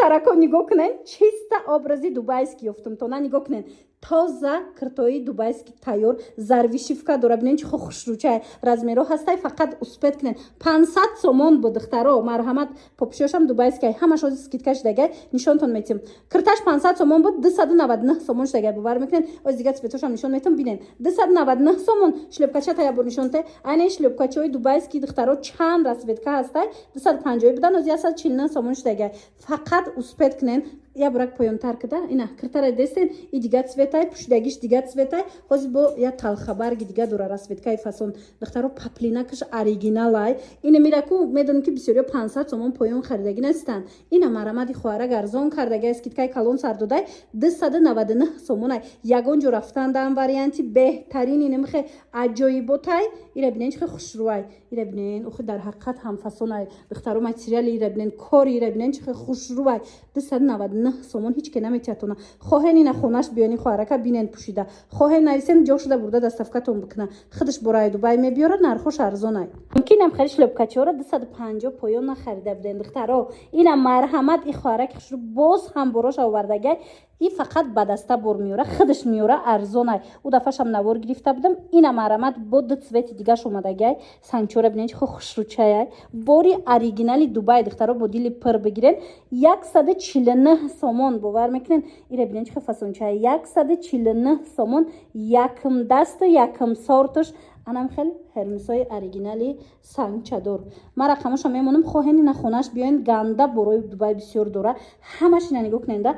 духтарако нигоҳ кунед чиста образи дубайский ёфтум то на нигоҳ кунед тоза киртои дубайский тайёр зарвишивка дора бинед чӣ хушрӯча размеро ҳастай фақат успед кунед 500 сомон бу духтаро марҳамат попушошам дубайский ҳамаш ози скидка шудагай нишонтон метим кирташ 500 сомон буд 299 сомон шудагай бовар мекунед ози дига цветошам нишон метим бинед 299 сомон шлёпкача тая бур нишонте айне шлёпкачаи дубайский духтаро чанд расветка ҳастай 250 будан ози 149 сомон шудагай фақат успед кунед я бурак поёнтар када ина киртара дестен и дига цветай пушдагиш дига цветай ҳозир бо я талхабарги дига дора расветкаи фасон духтаро паплинакаш оригиналай ина мираку медонем ки бисёриё 500 сомон поён харидаги настан ина марамади хоҳарак арзон кардагай скидкаи калон сардодай 299 сомонай ягон ҷо рафтан даам варианти беҳтарин ина михе аҷоиботай ира бинен чихе хушрӯай ира бинен охи дар ҳақиқат ҳамфасонай духтаро материали ира бинен кори ира бинен чихе хушрӯай 299 сомон ҳеч ке наметиатона хоҳен ина хонаш биёни хоҳарака бинен пушида хоҳен нависен ҷо шуда бурда дастафкатон бикна худаш бораи дубай мебиёра нархош арзонай мумкинам хари шлёпкачаро 250 поён нахарида буден духтаро ина марҳамат и хоҳараки хушрӯ боз ҳам борош овардагай и фақат ба даста бор меёра худаш меёра арзонай у дафъашам навор гирифта будам ина марамат бо ду цвети дигаш омадагай санчора бинен чихо хушрӯчаяй бори оригинали дубай духтаро бо дили пир бигирен 149 сомон бовар мекунен ира бинен чихо фасончаяй 149 сомон якм дасту якм сортуш анам хел ҳермисои оригинали сангчадор ма рақамоша мемонам хоҳен ина хонаш биёен ганда борои дубай бисёр дора ҳамаш ина нигоҳ куненда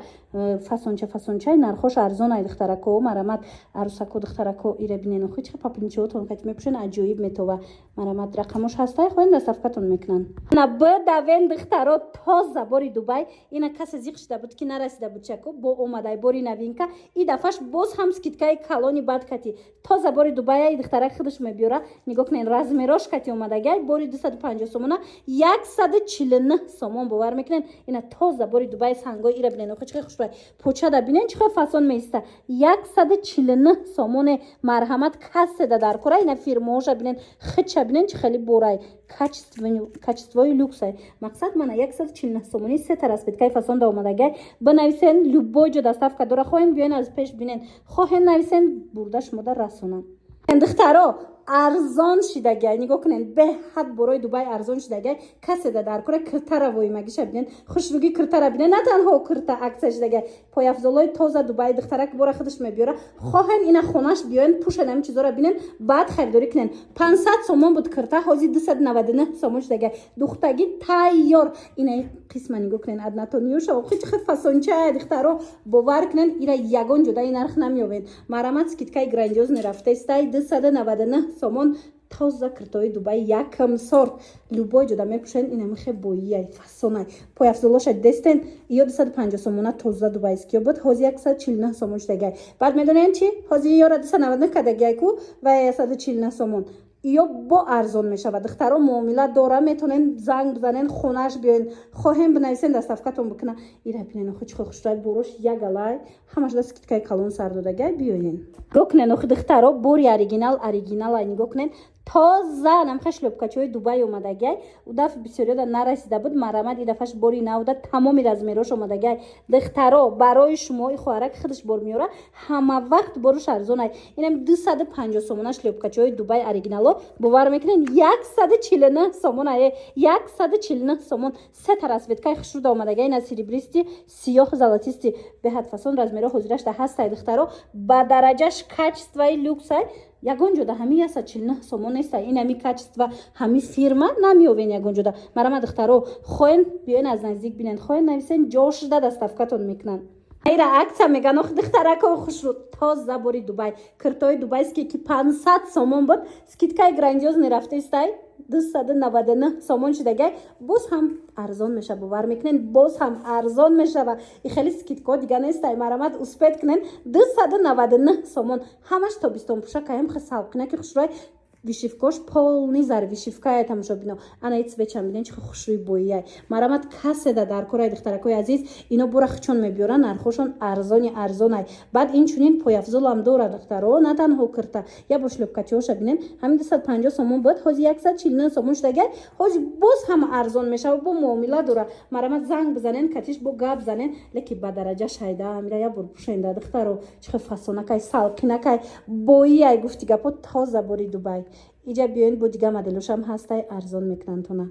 фасончаи нархош арзонай духтарако марамат арусако духтарако ира бинен охи чихе паплинчаотон кати мепушен аҷоиб метова марамат рақамош ҳастай хоҳен дастафкатон мекунан ана бдавен духтаро тоза бори дубай ина касе зиқ шуда буд ки нарасида буд чако бо омадай бори новинка и дафъаш боз ҳам скидкаи калони бад кати тоза бори дубай духтарак худаш мебиёра нигоҳ кунен размерош кати омадагай бори 250 сомона 149 сомон бовар мекунен ина тоза бори дубай сангой ира бинен охи чихе хушрӯй почада бинен чихе фасон меиста 149 сомоне марҳамат каседа дар кора ина фирмаоша бинен хича бинен чихели борай качествои люксай мақсад мана 149 сомони сета расветкаи фасон да омадагай бинависен любой ҷо доставка дора хоҳен биёен аз пеш бинен хоҳен нависен бурда шумода расонам духтаро арзон шидагай нигоҳ кунен беҳад борои дубай арзон шидагай каседа дар кора киртара воимагиша бинен хушрӯги киртара бинен на танҳо кирта аксия шидагай пояфзолои тоза дубай духтарак бора худаш мебиёра хоҳен ина хонаш биёен пушен ҳамин чизора бинен баъд харидорӣ кунен 500 сомон буд кирта ҳозир 299 сомон шидагай духтаги тайёр ина қисма нигоҳ кунен аднатониёша охи чихе фасончаи духтаро бовар кунен ира ягон ҷода и нарх намеёвен марамат скидкаи грандиозни рафтаистай 299 сомон тоза киртои дубай якм сорт любой ҷода мепушен ина михе боияй фасонай пояфзолоша дестен ё 250 сомона тоза дубайскиё буд ҳозир 149 сомон шудагай баъд медонем чи ҳозир ёра 299 кадагайку ва 149 сомон ё бо арзон мешавад духтаро муомила дора метонен занг бизанен хонаш биёен хоҳем бинависен дастафкатон бикуна ира бинен охи чихо хушрӯй борош ягалай ҳамашда скидкаи калон сардодагай биёен нигоҳ кунен охи духтаро бори оригиналай нигоҳ кунен тоза намха шлёпкачаи дубай омадагай удаф бисёриёда нарасида буд марамат и дафъаш бори навда тамоми размерош омадагай духтаро барои шумо и хоҳарак худаш бор меёра ҳама вақт борош арзонай инам 250 сомона шлёпкачаи дубай оригинало бовар мекунен 149 сомона 149 сомон сета расветкаи хушрӯда омадагай ина серебристи сиёҳ золотисти беҳад фасон размеро ҳозирашда ҳастай духтаро ба дараҷаш качествои люксай ягон ҷода ҳами 149 сомон нестай ин ҳами качества ҳами фирма намеёвен ягон ҷода марама духтаро хоҳен биёен аз наздик бинен хоҳен нависен ҷошда дастафкатон мекунанд айра акция меган охи духтарако хушрӯ тоза бори дубай киртои дубайские ки 500 сомон буд скидкаи грандиозни рафтаистай 299 сомон шудагай боз ҳам арзон меша бовар мекунен боз ҳам арзон мешава и хеле скидкаҳо дига нестай марамат успед кунен 299 сомон ҳамаш тобистонпӯша каем хе салқина ки хушрӯй вишивкош полный зар вишивкая тамошо бино ана цвечам биден чихо хушрӯи боияй марамат каседа дар кораи духтаракои азиз ино бурахчон мебиёран нархошон арзонай баъд инчунин пояфзолам дора духтаро на танҳо кирта я бо шлёпкачиҳоша бинен ҳамин 250 сомон буд ҳози 149 сомон шудагай ҳози боз ҳама арзон мешава бо муомила дора марамат занг бизанен катиш бо гап занен леки ба дараҷа шайда амира я бур пушенда духтаро чихо фасонакай салқинакай боияй гуфти гапо тоза бори дубай иҷа биёин бо дига моделошам ҳастай арзон мекунанд тона